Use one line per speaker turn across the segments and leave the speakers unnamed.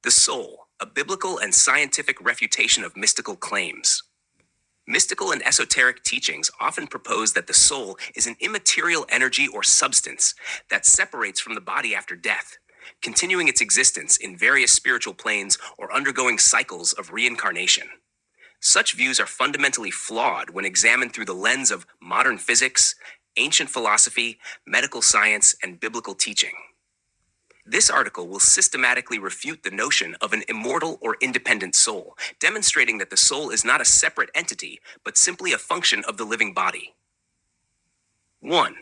The soul, a biblical and scientific refutation of mystical claims. Mystical and esoteric teachings often propose that the soul is an immaterial energy or substance that separates from the body after death, continuing its existence in various spiritual planes or undergoing cycles of reincarnation. Such views are fundamentally flawed when examined through the lens of modern physics, ancient philosophy, medical science, and biblical teaching. This article will systematically refute the notion of an immortal or independent soul, demonstrating that the soul is not a separate entity, but simply a function of the living body. 1.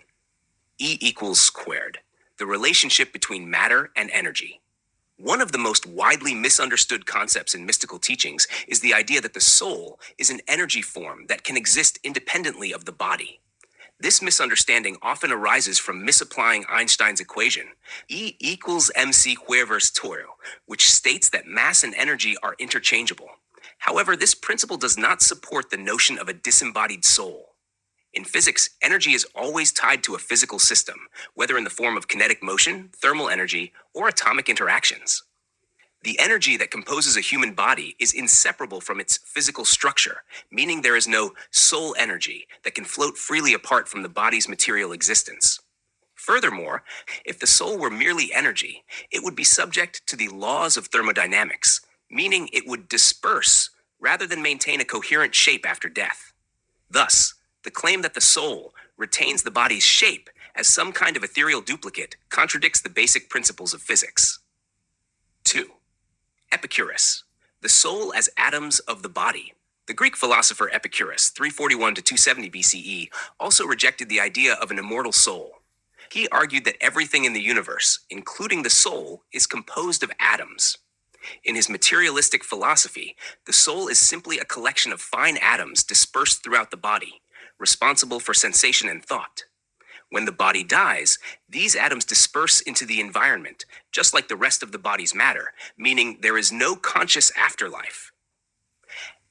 E equals squared, the relationship between matter and energy. One of the most widely misunderstood concepts in mystical teachings is the idea that the soul is an energy form that can exist independently of the body. This misunderstanding often arises from misapplying Einstein's equation, E equals mc versus toro, which states that mass and energy are interchangeable. However, this principle does not support the notion of a disembodied soul. In physics, energy is always tied to a physical system, whether in the form of kinetic motion, thermal energy, or atomic interactions. The energy that composes a human body is inseparable from its physical structure, meaning there is no soul energy that can float freely apart from the body's material existence. Furthermore, if the soul were merely energy, it would be subject to the laws of thermodynamics, meaning it would disperse rather than maintain a coherent shape after death. Thus, the claim that the soul retains the body's shape as some kind of ethereal duplicate contradicts the basic principles of physics. 2. Epicurus, the soul as atoms of the body. The Greek philosopher Epicurus, 341 to 270 BCE, also rejected the idea of an immortal soul. He argued that everything in the universe, including the soul, is composed of atoms. In his materialistic philosophy, the soul is simply a collection of fine atoms dispersed throughout the body, responsible for sensation and thought. When the body dies, these atoms disperse into the environment, just like the rest of the body's matter, meaning there is no conscious afterlife.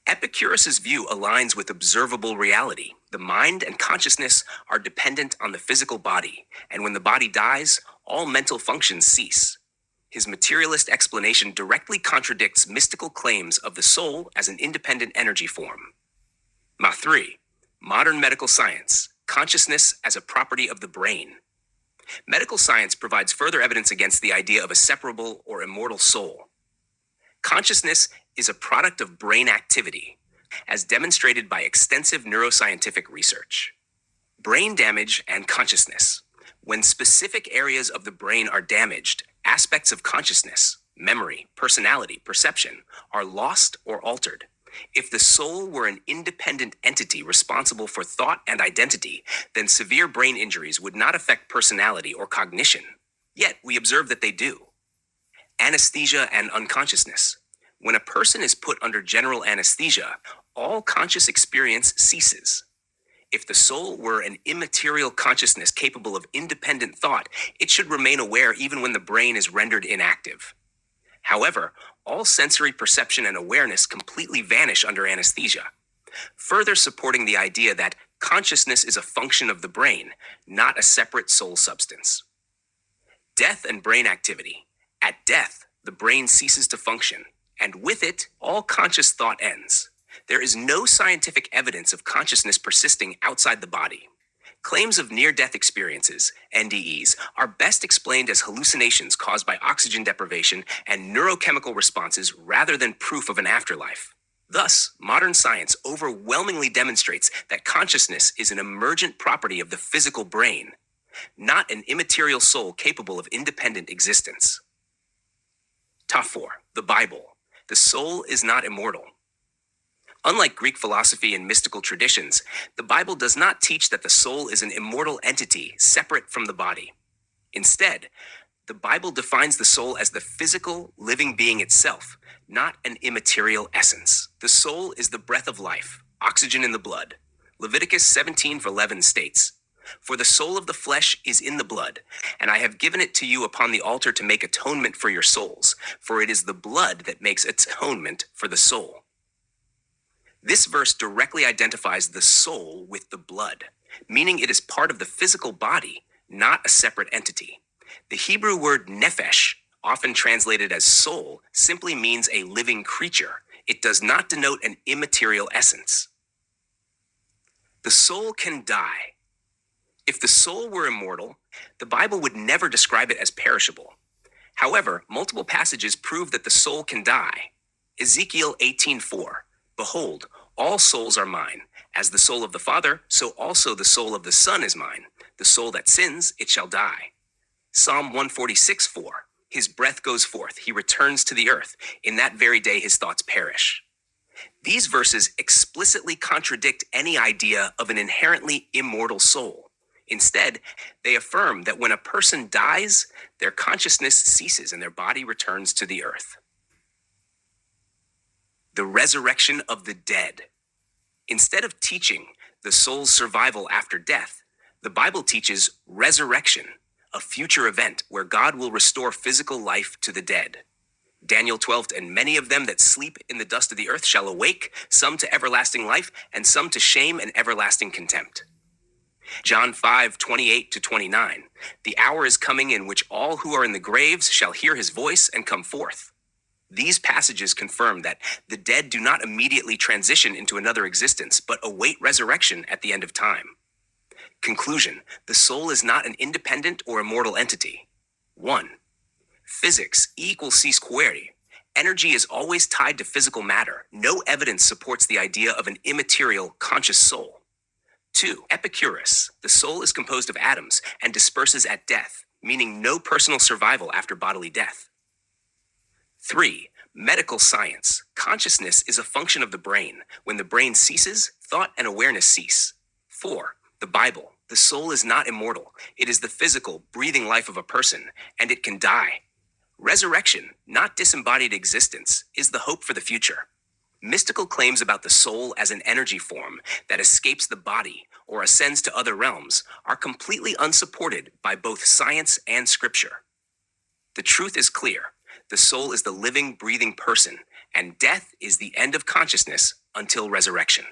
Epicurus's view aligns with observable reality. The mind and consciousness are dependent on the physical body, and when the body dies, all mental functions cease. His materialist explanation directly contradicts mystical claims of the soul as an independent energy form. 3. Modern medical science. Consciousness as a property of the brain. Medical science provides further evidence against the idea of a separable or immortal soul. Consciousness is a product of brain activity, as demonstrated by extensive neuroscientific research. Brain damage and consciousness. When specific areas of the brain are damaged, aspects of consciousness, memory, personality, perception are lost or altered. If the soul were an independent entity responsible for thought and identity, then severe brain injuries would not affect personality or cognition. Yet, we observe that they do. Anesthesia and unconsciousness. When a person is put under general anesthesia, all conscious experience ceases. If the soul were an immaterial consciousness capable of independent thought, it should remain aware even when the brain is rendered inactive. However, all sensory perception and awareness completely vanish under anesthesia, further supporting the idea that consciousness is a function of the brain, not a separate soul substance. Death and brain activity. At death, the brain ceases to function, and with it, all conscious thought ends. There is no scientific evidence of consciousness persisting outside the body. Claims of near-death experiences, NDEs, are best explained as hallucinations caused by oxygen deprivation and neurochemical responses rather than proof of an afterlife. Thus, modern science overwhelmingly demonstrates that consciousness is an emergent property of the physical brain, not an immaterial soul capable of independent existence. Top 4. The Bible. The soul is not immortal. Unlike Greek philosophy and mystical traditions, the Bible does not teach that the soul is an immortal entity separate from the body. Instead, the Bible defines the soul as the physical, living being itself, not an immaterial essence. The soul is the breath of life, oxygen in the blood. Leviticus 17:11 states, "For the soul of the flesh is in the blood, and I have given it to you upon the altar to make atonement for your souls, for it is the blood that makes atonement for the soul." This verse directly identifies the soul with the blood, meaning it is part of the physical body, not a separate entity. The Hebrew word nephesh often translated as soul, simply means a living creature. It does not denote an immaterial essence. The soul can die. If the soul were immortal, the Bible would never describe it as perishable. However, multiple passages prove that the soul can die. Ezekiel 18:4, "Behold, all souls are mine. As the soul of the Father, so also the soul of the Son is mine. The soul that sins, it shall die." Psalm 146:4, "His breath goes forth, he returns to the earth. In that very day his thoughts perish." These verses explicitly contradict any idea of an inherently immortal soul. Instead, they affirm that when a person dies, their consciousness ceases and their body returns to the earth. The resurrection of the dead. Instead of teaching the soul's survival after death, the Bible teaches resurrection, a future event where God will restore physical life to the dead. Daniel 12, "And many of them that sleep in the dust of the earth shall awake, some to everlasting life, and some to shame and everlasting contempt." John 5:28-29, "The hour is coming in which all who are in the graves shall hear his voice and come forth." These passages confirm that the dead do not immediately transition into another existence, but await resurrection at the end of time. Conclusion: the soul is not an independent or immortal entity. 1. Physics, E equals c squared. Energy is always tied to physical matter. No evidence supports the idea of an immaterial, conscious soul. 2. Epicurus, the soul is composed of atoms and disperses at death, meaning no personal survival after bodily death. 3. Medical science, consciousness is a function of the brain. When the brain ceases, thought and awareness cease. 4. The Bible, the soul is not immortal. It is the physical, breathing life of a person, and it can die. Resurrection, not disembodied existence, is the hope for the future. Mystical claims about the soul as an energy form that escapes the body or ascends to other realms are completely unsupported by both science and scripture. The truth is clear. The soul is the living, breathing person, and death is the end of consciousness until resurrection.